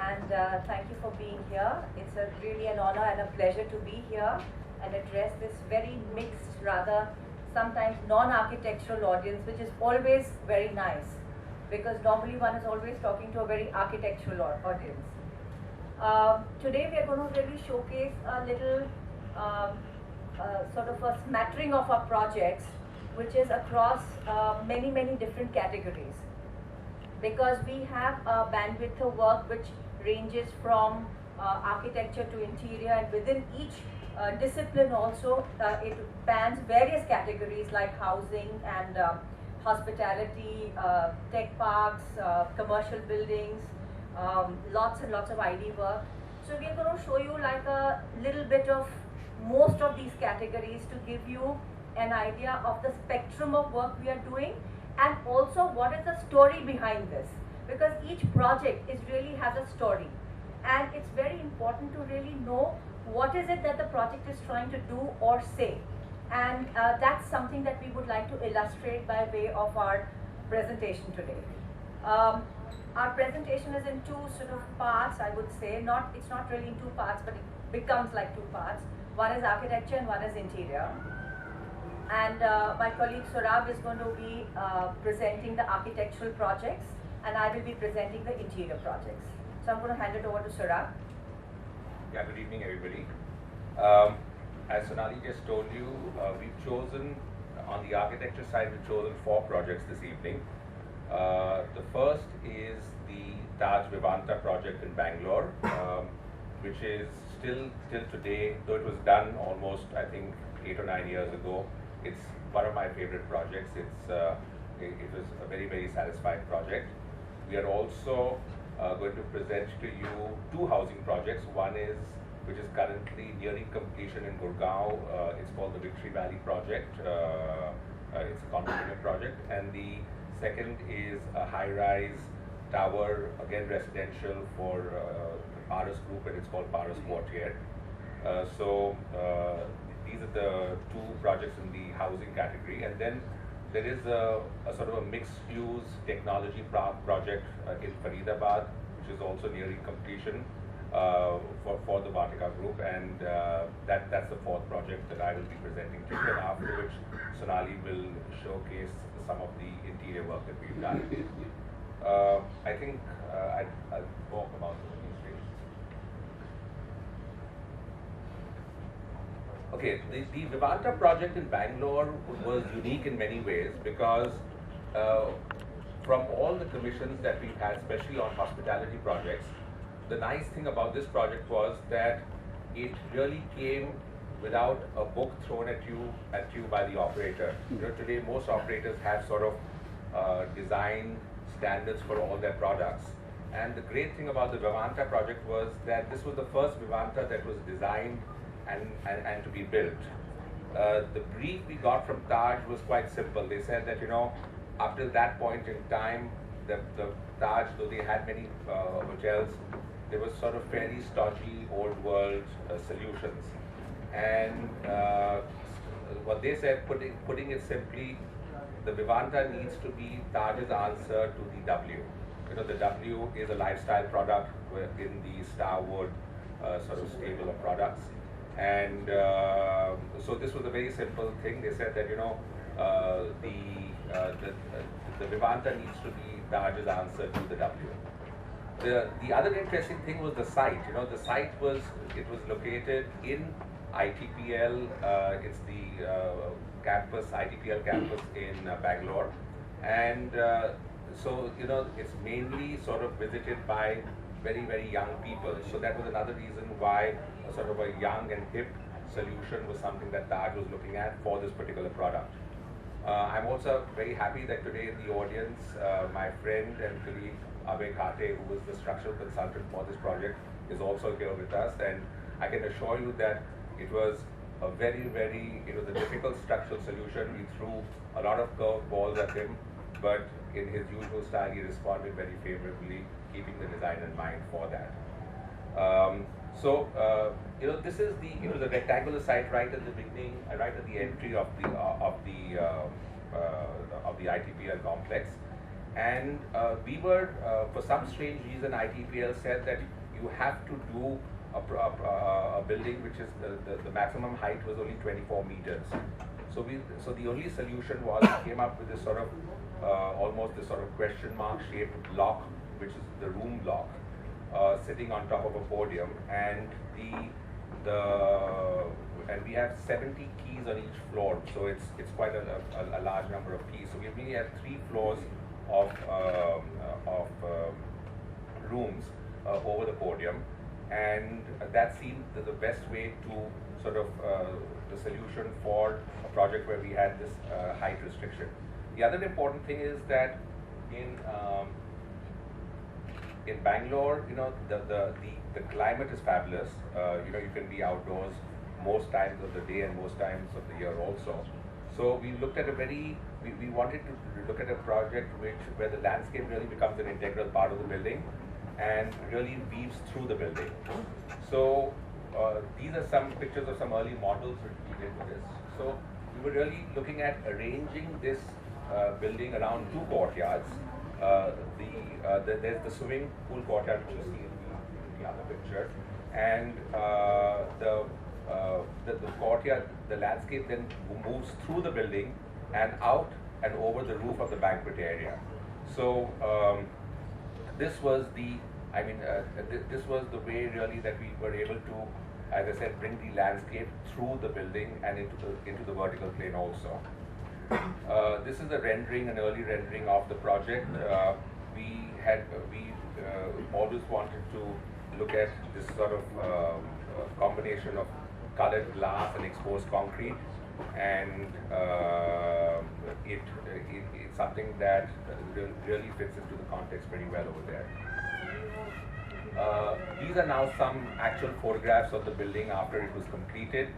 and thank you for being here. It's really an honor and a pleasure to be here and address this very mixed, rather sometimes non-architectural audience, which is always very nice, because normally one is always talking to a very architectural audience. Today we are going to really showcase a little sort of a smattering of our projects, which is across many different categories, because we have a bandwidth of work which ranges from architecture to interior, and within each discipline also it spans various categories like housing and hospitality, tech parks, commercial buildings, lots and lots of ID work. So we are going to show you like a little bit of most of these categories to give you an idea of the spectrum of work we are doing, and also what is the story behind this, because each project really has a story, and it's very important to really know what is it that the project is trying to do or say, and that's something that we would like to illustrate by way of our presentation today. Our presentation is in two sort of parts, I would say. It's not really in two parts, but it becomes like two parts. One is architecture and one is interior. And my colleague Sorab is going to be presenting the architectural projects, and I will be presenting the interior projects. So I'm going to hand it over to Sorab. Yeah, good evening, everybody. As Sonali just told you, we've chosen, on the architecture side, we've chosen 4 projects this evening. The first is the Taj Vivanta project in Bangalore, which is still till today, though it was done almost, I think, 8 or 9 years ago. It's one of my favorite projects. It was a very satisfying project. We are also going to present to you 2 housing projects. One is, which is currently nearing completion in Gurgaon. It's called the Victory Valley project. It's a condominium project. And the second is a high-rise tower, again residential, for Paras Group, and it's called Paras Quartier. These are the 2 projects in the housing category, and then there is a sort of a mixed-use technology project in Faridabad, which is also nearing completion for the Vatika Group, and that's the 4th project that I will be presenting to you, and after which Sonali will showcase some of the interior work that we've done. I think I'll talk about these things. Okay, the Vivanta project in Bangalore was unique in many ways, because from all the commissions that we've had, especially on hospitality projects, the nice thing about this project was that it really came without a book thrown at you by the operator. You know, today most operators have sort of design standards for all their products. And the great thing about the Vivanta project was that this was the first Vivanta that was designed and to be built. The brief we got from Taj was quite simple. They said that, you know, up till that point in time, the Taj, though they had many hotels, they were sort of fairly stodgy, old world solutions. And what they said, putting it simply, the Vivanta needs to be Taj's answer to the W. You know, the W is a lifestyle product in the Starwood sort of stable of products. And so this was a very simple thing. They said that, you know, the Vivanta needs to be Taj's answer to the W. The other interesting thing was the site. You know, the site was located in ITPL. It's the ITPL campus in Bangalore, and so, you know, it's mainly sort of visited by very young people. So that was another reason why a sort of a young and hip solution was something that Taj was looking at for this particular product. I'm also very happy that today in the audience, my friend and colleague Abhay Khate, who was the structural consultant for this project, is also here with us, and I can assure you that it was a very, you know, the difficult structural solution. We threw a lot of curved balls at him, but in his usual style, he responded very favorably, keeping the design in mind for that. You know, this is the rectangular site right at the beginning, right at the entry of the ITPL complex, And we were, for some strange reason, ITPL said that you have to do a building which is the maximum height was only 24 meters. So the only solution was we came up with this sort of almost this sort of question mark shaped block, which is the room block, sitting on top of a podium, and and we have 70 keys on each floor, so it's quite a large number of keys. So we really have 3 floors of rooms over the podium, and that seemed the best way to sort of the solution for a project where we had this height restriction. The other important thing is that in Bangalore, the climate is fabulous. You can be outdoors most times of the day and most times of the year also. So we looked at we wanted to look at a project where the landscape really becomes an integral part of the building and really weaves through the building. So these are some pictures of some early models which we did for this. So we were really looking at arranging this building around 2 courtyards. There's the swimming pool courtyard which you see in the other picture, and the courtyard, the landscape then moves through the building and out and over the roof of the banquet area. So this was this was the way really that we were able to, as I said, bring the landscape through the building and into the vertical plane also. This is a rendering, an early rendering of the project. We always wanted to look at this sort of combination of colored glass and exposed concrete, and it's something that really fits into the context very well over there. These are now some actual photographs of the building after it was completed.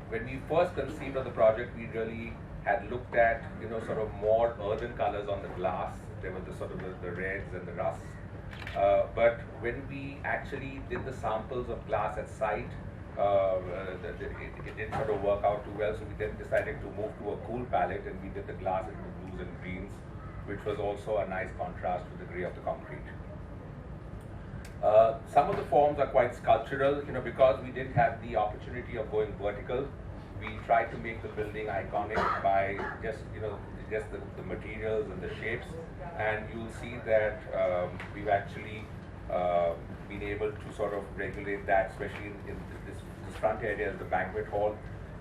When we first conceived of the project, we really had looked at sort of more earthen colors on the glass. There were the sort of the reds and the rusts. But when we actually did the samples of glass at site, it didn't sort of work out too well. So we then decided to move to a cool palette, and we did the glass into blues and greens, which was also a nice contrast with the gray of the concrete. Some of the forms are quite sculptural, because we didn't have the opportunity of going vertical. We tried to make the building iconic by just the materials and the shapes, and you'll see that we've actually been able to sort of regulate that, especially in this front area is the banquet hall,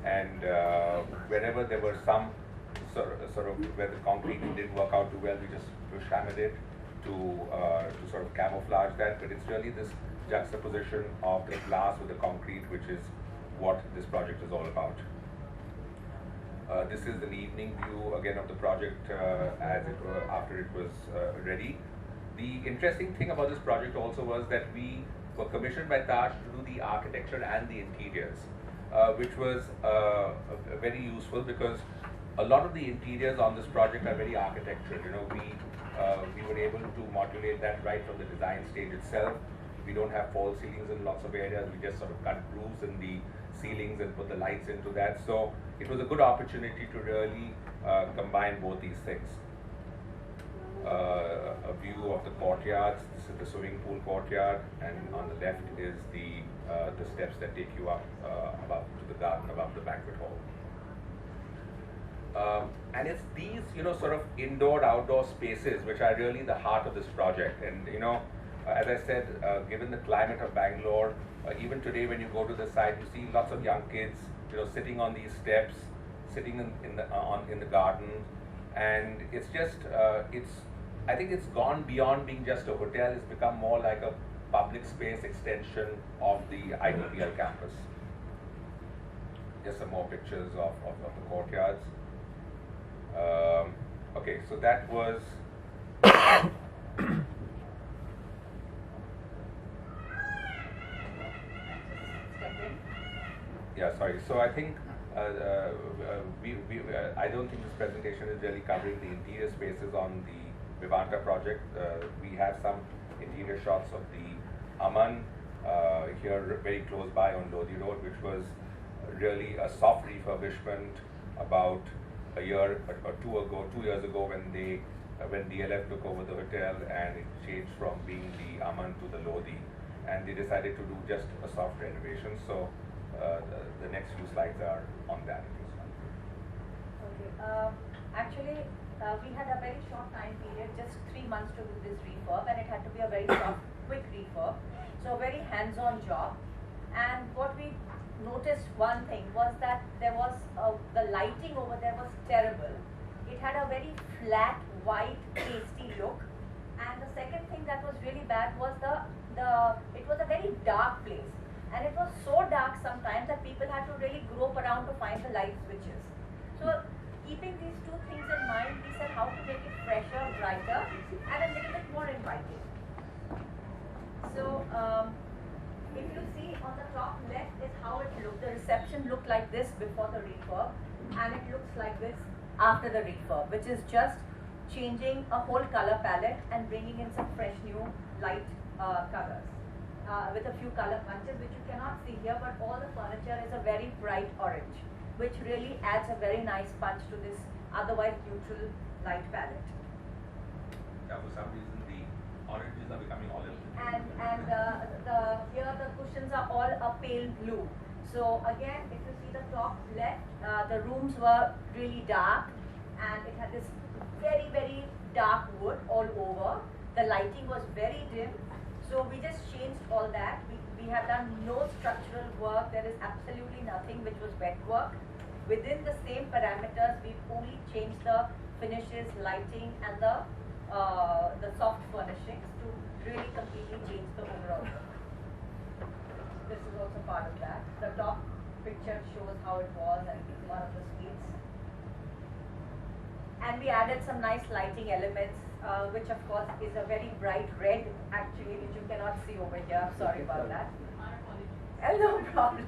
and wherever there were some sort of where the concrete didn't work out too well, we just hammered it to sort of camouflage that. But it's really this juxtaposition of the glass with the concrete which is what this project is all about. This is an evening view again of the project after it was ready. The interesting thing about this project also was that we were commissioned by Taj to do the architecture and the interiors, which was very useful because a lot of the interiors on this project are very architectural. We were able to modulate that right from the design stage itself. We don't have false ceilings in lots of areas. We just sort of cut grooves in the ceilings and put the lights into that. So it was a good opportunity to really combine both these things. A view of the courtyards. This is the swimming pool courtyard, and on the left is the steps that take you up above to the garden above the banquet hall. And it's these, sort of indoor-outdoor spaces which are really the heart of this project. And as I said, given the climate of Bangalore, even today when you go to the site, you see lots of young kids, sitting on these steps, sitting in the garden, and it's just I think it's gone beyond being just a hotel. It's become more like a public space extension of the ITPL campus. Just some more pictures of the courtyards. Okay, so that was yeah, sorry. So I think I don't think this presentation is really covering the interior spaces on the Vivanta project. We have some interior shots of the Aman here very close by on Lodi Road, which was really a soft refurbishment about a year or 2 years ago, when they when DLF took over the hotel and it changed from being the Aman to the Lodi, and they decided to do just a soft renovation. So the next few slides are on that. Okay. Actually, we had a very short time period, just 3 months to do this refurb, and it had to be a very soft, quick refurb. So a very hands-on job. And what we noticed, one thing was that there was the lighting over there was terrible. It had a very flat, white, pasty look. And the second thing that was really bad was it was a very dark place. And it was so dark sometimes that people had to really grope around to find the light switches. So keeping these two things in mind, we said how to make it fresher, brighter, and a little bit more inviting. So if you see on the top left is how it looked. The reception looked like this before the refurb, and it looks like this after the refurb, which is just changing a whole color palette and bringing in some fresh new light colors with a few color punches, which you cannot see here, but all the furniture is a very bright orange, which really adds a very nice punch to this otherwise neutral light palette. Yeah, for some reason the oranges are becoming olive. And here the cushions are all a pale blue. So again, if you see the top left, the rooms were really dark, and it had this very, very dark wood all over. The lighting was very dim. So we just changed all that. We have done no structural work. There is absolutely nothing which was wet work. Within the same parameters, we've only changed the finishes, lighting, and the soft furnishings to really completely change the overall look. This is also part of that. The top picture shows how it was and one of the suites. And we added some nice lighting elements, which of course is a very bright red, actually, which you cannot see over here. I'm sorry about that. No problem.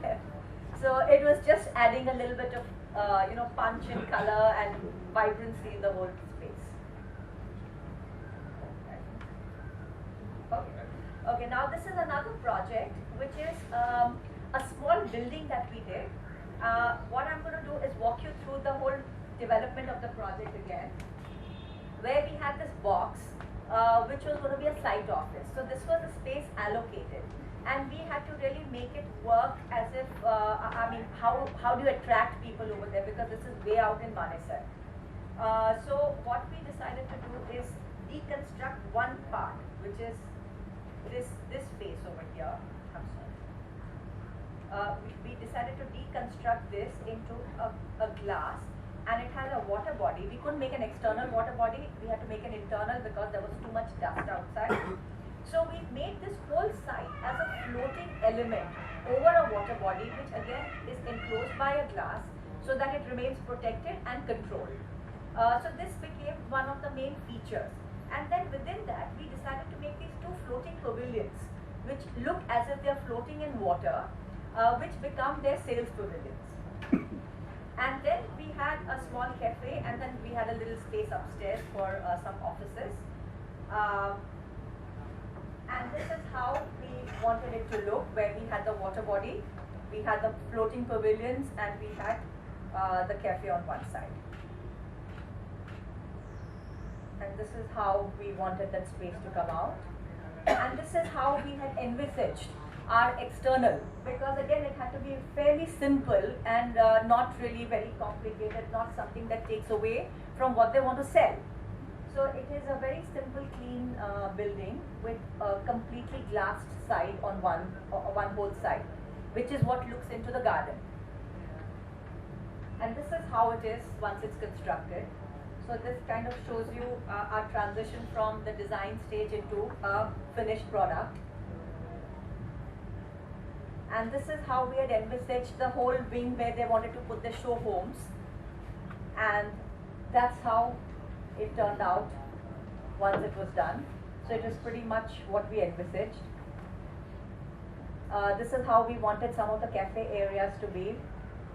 So it was just adding a little bit of punch and color and vibrancy in the whole space. Okay, now this is another project, which is a small building that we did. What I'm going to do is walk you through the whole development of the project again, where we had this box, which was going to be a site office. So this was a space allocated, and we had to really make it work as if, how do you attract people over there, because this is way out in Manesar. So what we decided to do is deconstruct one part, which is this space over here. I'm sorry. We decided to deconstruct this into a glass, and it has a water body. We couldn't make an external water body. We had to make an internal because there was too much dust outside. So we made this whole site as a floating element over a water body, which again is enclosed by a glass so that it remains protected and controlled. So this became one of the main features. And then within that, we decided to make these two floating pavilions, which look as if they are floating in water, which become their sales pavilions. And then we had a small cafe, and then we had a little space upstairs for some offices. And this is how we wanted it to look, where we had the water body, we had the floating pavilions, and we had the cafe on one side. And this is how we wanted that space to come out. And this is how we had envisaged our external, because again it had to be fairly simple and not really very complicated, not something that takes away from what they want to sell. So it is a very simple, clean building with a completely glassed side on one whole side, which is what looks into the garden. And this is how it is once it's constructed. So this kind of shows you our transition from the design stage into a finished product. And this is how we had envisaged the whole wing where they wanted to put the show homes. And that's how it turned out once it was done. So it is pretty much what we envisaged. This is how we wanted some of the cafe areas to be.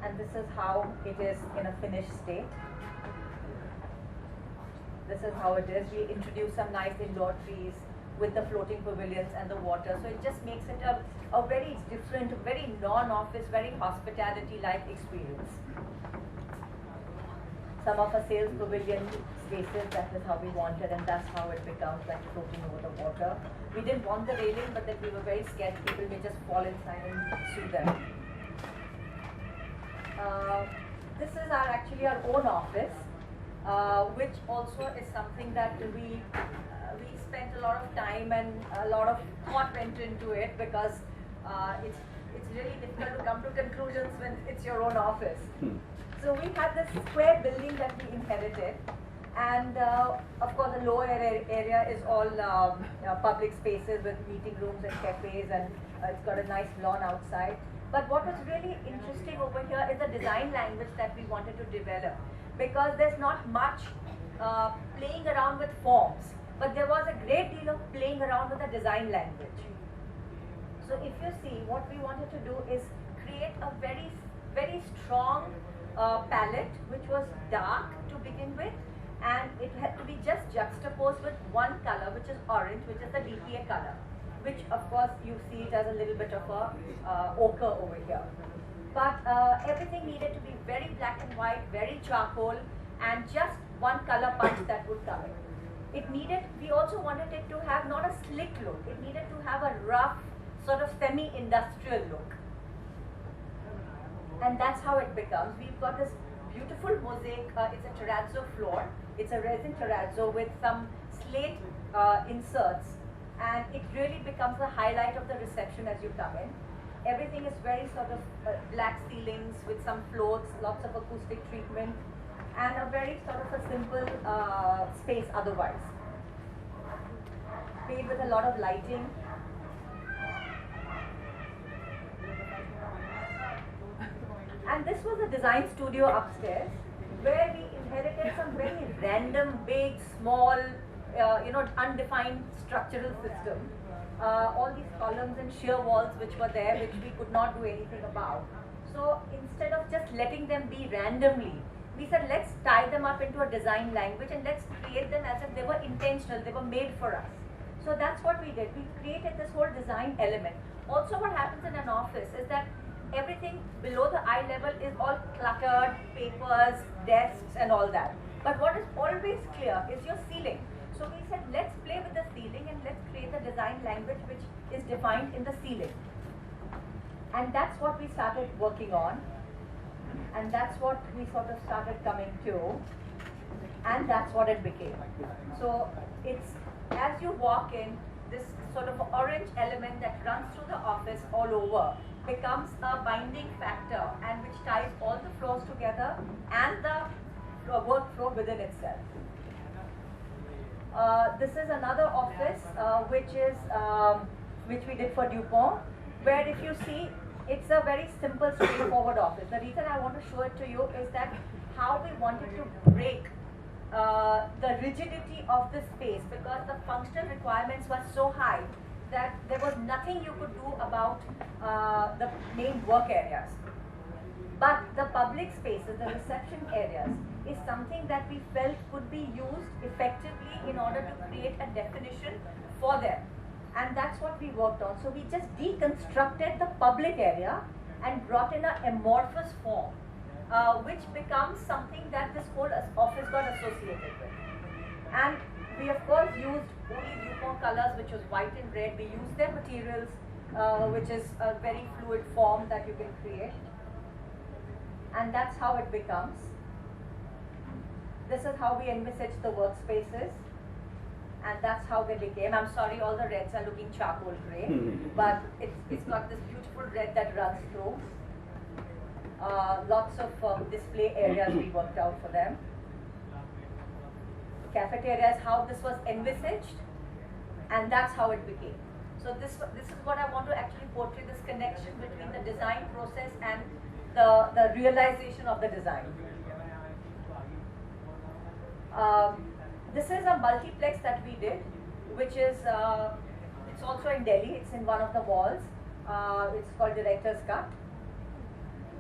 And this is how it is in a finished state. This is how it is. We introduced some nice indoor trees with the floating pavilions and the water. So it just makes it a very different, very non-office, very hospitality-like experience. some of our sales pavilion spaces, that is how we wanted, and that's how it becomes like floating over the water. We didn't want the railing, but then we were very scared people may just fall inside and sue them. This is actually our own office, which also is something that we spent a lot of time and a lot of thought went into it, because it's really difficult to come to conclusions when it's your own office. So we had this square building that we inherited, and of course the lower area is all public spaces with meeting rooms and cafes, and it's got a nice lawn outside. But what was really interesting over here is the design language that we wanted to develop, because there's not much playing around with forms, but there was a great deal of playing around with the design language. So if you see, what we wanted to do is create a very, very strong palette, which was dark to begin with, and it had to be just juxtaposed with one color, which is orange, which is the DPA color, which of course you see it as a little bit of a ochre over here. But everything needed to be very black and white, very charcoal, and just one color punch that would come in. We also wanted it to have not a slick look, it needed to have a rough, sort of semi-industrial look. And that's how it becomes. We've got this beautiful mosaic, it's a terrazzo floor, it's a resin terrazzo with some slate inserts, and it really becomes the highlight of the reception as you come in. Everything is very sort of black ceilings with some floats, lots of acoustic treatment, and a very sort of a simple space otherwise. Made with a lot of lighting. And this was a design studio upstairs, where we inherited some very random, big, small, undefined structural system. All these columns and shear walls which were there, which we could not do anything about. So instead of just letting them be randomly, we said let's tie them up into a design language and let's create them as if they were intentional, they were made for us. So that's what we did. We created this whole design element. Also what happens in an office is that everything below the eye level is all cluttered, papers, desks and all that. But what is always clear is your ceiling. So we said let's play with the ceiling and let's create a design language which is defined in the ceiling. And that's what we started working on. And that's what we sort of started coming to. And that's what it became. So it's, as you walk in, this sort of orange element that runs through the office all over becomes a binding factor, and which ties all the floors together and the workflow within itself. This is another office which we did for DuPont, where if you see, it's a very simple, straightforward office. The reason I want to show it to you is that how we wanted to break the rigidity of the space, because the functional requirements were so high that there was nothing you could do about the main work areas. But the public spaces, the reception areas, is something that we felt could be used effectively in order to create a definition for them. And that's what we worked on. So we just deconstructed the public area and brought in an amorphous form, which becomes something that this whole office got associated with. And we of course used only DuPont colors, which was white and red. We used their materials, which is a very fluid form that you can create. And that's how it becomes. This is how we envisaged the workspaces. And that's how they became. I'm sorry, all the reds are looking charcoal gray, but it's got this beautiful red that runs through. Lots of display areas we worked out for them. Cafeteria is how this was envisaged, and that's how it became. So this is what I want to actually portray, this connection between the design process and the realization of the design. This is a multiplex that we did, which is, it's also in Delhi, it's in one of the walls. It's called Director's Cut.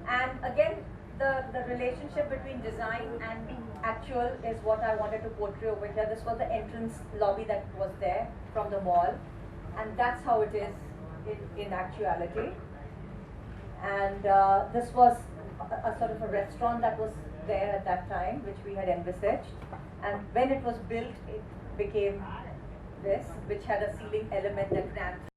And again, the relationship between design and actual is what I wanted to portray over here. This was the entrance lobby that was there from the mall. And that's how it is in actuality. And this was a sort of a restaurant that was there at that time, which we had envisaged. And when it was built, it became this, which had a ceiling element that ran